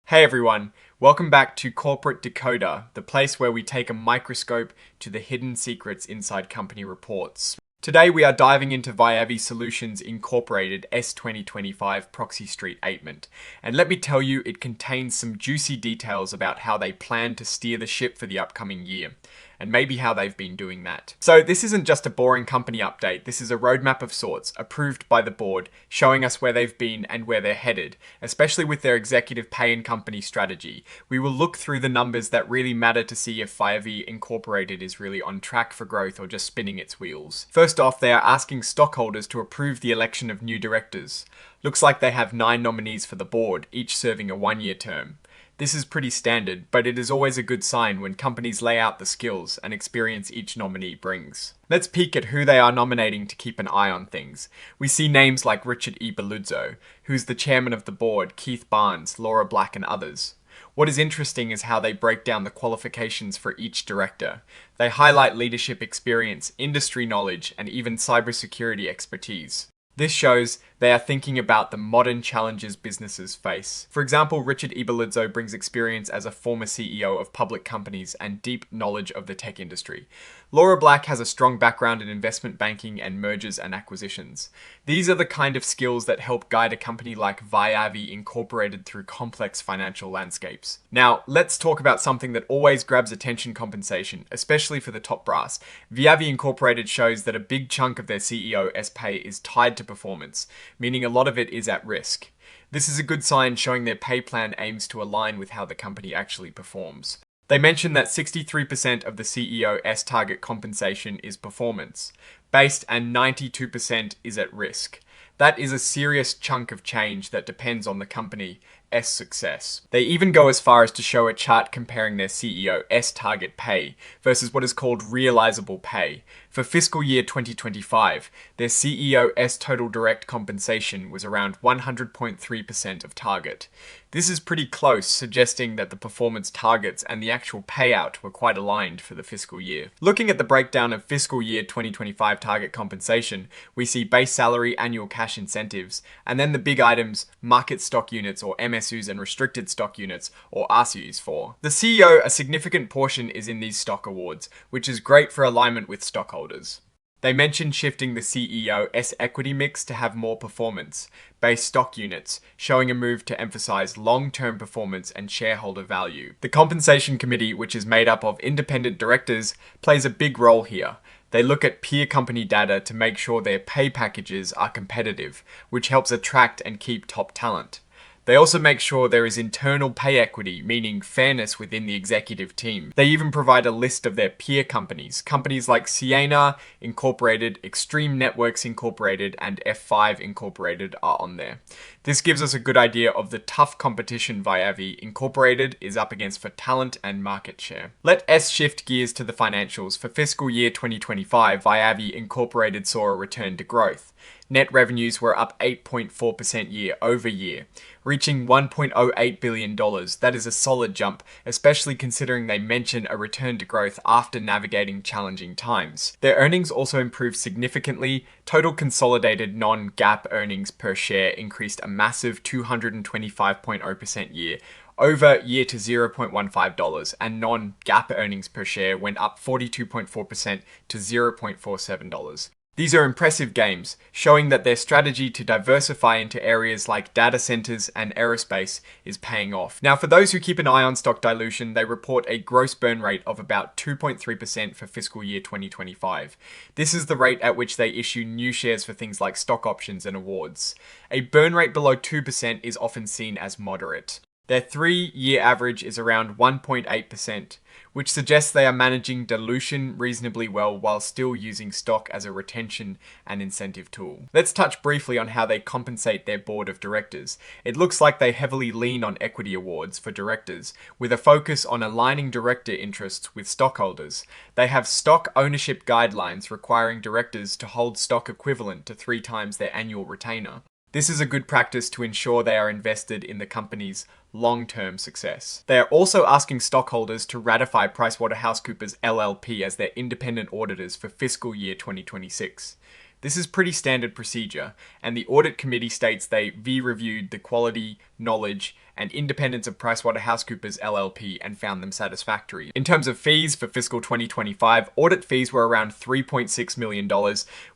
Hey everyone, welcome back to Corporate Decoder, the place where we take a microscope to the hidden secrets inside company reports. Today we are diving into VIAVI Solutions Incorporated S2025 Proxy statement, and let me tell you, it contains some juicy details about how they plan to steer the ship for the upcoming year, and maybe how they've been doing that. So this isn't just a boring company update, this is a roadmap of sorts, approved by the board, showing us where they've been and where they're headed, especially with their executive pay and company strategy. We will look through the numbers that really matter to see if VIAVI Incorporated is really on track for growth or just spinning its wheels. First off, they are asking stockholders to approve the election of new directors. Looks like they have 9 nominees for the board, each serving a 1-year term. This is pretty standard, but it is always a good sign when companies lay out the skills and experience each nominee brings. Let's peek at who they are nominating to keep an eye on things. We see names like Richard E. Belluzzo, who's the chairman of the board, Keith Barnes, Laura Black, and others. What is interesting is how they break down the qualifications for each director. They highlight leadership experience, industry knowledge, and even cybersecurity expertise. This shows they are thinking about the modern challenges businesses face. For example, Richard E. Belluzzo brings experience as a former CEO of public companies and deep knowledge of the tech industry. Laura Black has a strong background in investment banking and mergers and acquisitions. These are the kind of skills that help guide a company like VIAVI Incorporated through complex financial landscapes. Now, let's talk about something that always grabs attention: compensation, especially for the top brass. VIAVI Incorporated shows that a big chunk of their CEO's pay is tied to performance, meaning a lot of it is at risk. This is a good sign, showing their pay plan aims to align with how the company actually performs. They mention that 63% of the CEO's target compensation is performance-based and 92% is at risk. That is a serious chunk of change that depends on the company's success. They even go as far as to show a chart comparing their CEO's target pay versus what is called realizable pay. For fiscal year 2025, their CEO's total direct compensation was around 100.3% of target. This is pretty close, suggesting that the performance targets and the actual payout were quite aligned for the fiscal year. Looking at the breakdown of fiscal year 2025 target compensation, we see base salary, annual cash incentives, and then the big items: market stock units or MSUs and restricted stock units or RSUs for. The CEO, a significant portion is in these stock awards, which is great for alignment with stockholders. They mentioned shifting the CEO's equity mix to have more performance-based stock units, showing a move to emphasize long-term performance and shareholder value. The compensation committee, which is made up of independent directors, plays a big role here. They look at peer company data to make sure their pay packages are competitive, which helps attract and keep top talent. They also make sure there is internal pay equity, meaning fairness within the executive team. They even provide a list of their peer companies. Companies like Sienna Incorporated, Extreme Networks Incorporated, and F5 Incorporated are on there. This gives us a good idea of the tough competition VIAVI Incorporated is up against for talent and market share. Let's shift gears to the financials. For fiscal year 2025, VIAVI Incorporated saw a return to growth. Net revenues were up 8.4% year over year, reaching $1.08 billion. That is a solid jump, especially considering they mention a return to growth after navigating challenging times. Their earnings also improved significantly. Total consolidated non-GAAP earnings per share increased a massive 225.0% year over year to $0.15, and non-GAAP earnings per share went up 42.4% to $0.47. These are impressive gains, showing that their strategy to diversify into areas like data centers and aerospace is paying off. Now, for those who keep an eye on stock dilution, they report a gross burn rate of about 2.3% for fiscal year 2025. This is the rate at which they issue new shares for things like stock options and awards. A burn rate below 2% is often seen as moderate. Their 3-year average is around 1.8%, which suggests they are managing dilution reasonably well while still using stock as a retention and incentive tool. Let's touch briefly on how they compensate their board of directors. It looks like they heavily lean on equity awards for directors, with a focus on aligning director interests with stockholders. They have stock ownership guidelines requiring directors to hold stock equivalent to 3 times their annual retainer. This is a good practice to ensure they are invested in the company's long-term success. They are also asking stockholders to ratify PricewaterhouseCoopers LLP as their independent auditors for fiscal year 2026. This is pretty standard procedure, and the audit committee states they reviewed the quality, knowledge, and independence of PricewaterhouseCoopers LLP and found them satisfactory. In terms of fees for fiscal 2025, audit fees were around $3.6 million,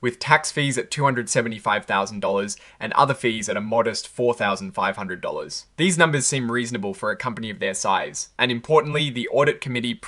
with tax fees at $275,000 and other fees at a modest $4,500. These numbers seem reasonable for a company of their size, and importantly, the audit committee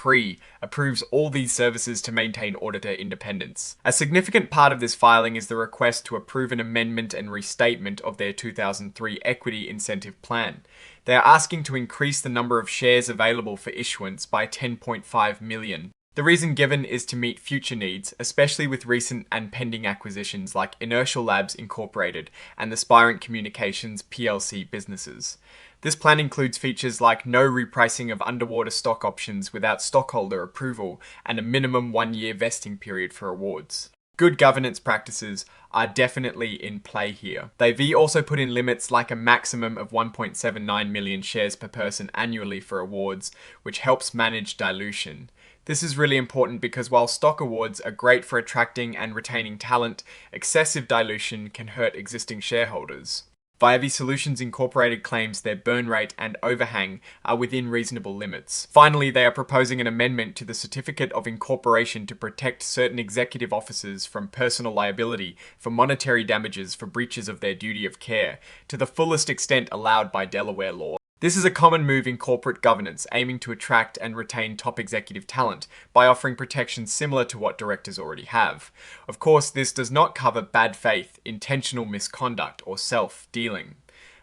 approves all these services to maintain auditor independence. A significant part of this filing is the request to approve an amendment and restatement of their 2003 equity incentive plan. They are asking to increase the number of shares available for issuance by 10.5 million. The reason given is to meet future needs, especially with recent and pending acquisitions like Inertial Labs Incorporated and the Spirent Communications PLC businesses. This plan includes features like no repricing of underwater stock options without stockholder approval and a minimum 1-year vesting period for awards. Good governance practices are definitely in play here. VIAVI also put in limits like a maximum of 1.79 million shares per person annually for awards, which helps manage dilution. This is really important because while stock awards are great for attracting and retaining talent, excessive dilution can hurt existing shareholders. VIAVI Solutions Incorporated claims their burn rate and overhang are within reasonable limits. Finally, they are proposing an amendment to the Certificate of Incorporation to protect certain executive officers from personal liability for monetary damages for breaches of their duty of care, to the fullest extent allowed by Delaware law. This is a common move in corporate governance, aiming to attract and retain top executive talent by offering protections similar to what directors already have. Of course, this does not cover bad faith, intentional misconduct, or self-dealing.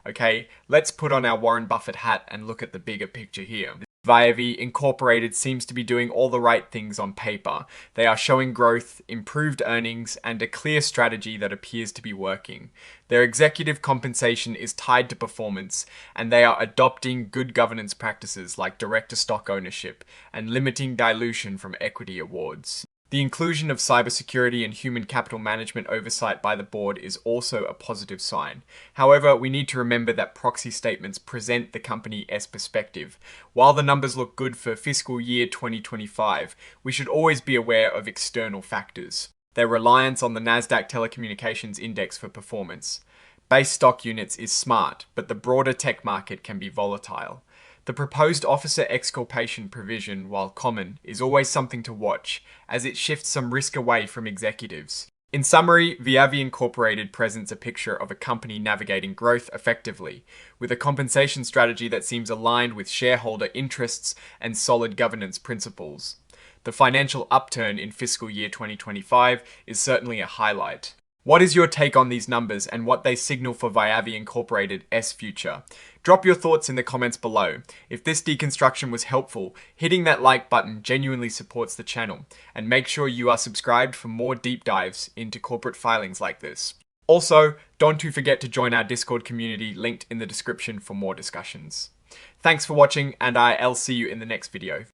Okay, let's put on our Warren Buffett hat and look at the bigger picture here. VIAVI Incorporated seems to be doing all the right things on paper. They are showing growth, improved earnings, and a clear strategy that appears to be working. Their executive compensation is tied to performance, and they are adopting good governance practices like director stock ownership and limiting dilution from equity awards. The inclusion of cybersecurity and human capital management oversight by the board is also a positive sign. However, we need to remember that proxy statements present the company as perspective. While the numbers look good for fiscal year 2025, we should always be aware of external factors. Their reliance on the Nasdaq Telecommunications Index for performance. Base stock units is smart, but the broader tech market can be volatile. The proposed officer exculpation provision, while common, is always something to watch, as it shifts some risk away from executives. In summary, VIAVI Incorporated presents a picture of a company navigating growth effectively, with a compensation strategy that seems aligned with shareholder interests and solid governance principles. The financial upturn in fiscal year 2025 is certainly a highlight. What is your take on these numbers and what they signal for VIAVI Incorporated's future? Drop your thoughts in the comments below. If this deconstruction was helpful, hitting that like button genuinely supports the channel, and make sure you are subscribed for more deep dives into corporate filings like this. Also, don't forget to join our Discord community linked in the description for more discussions. Thanks for watching, and I'll see you in the next video.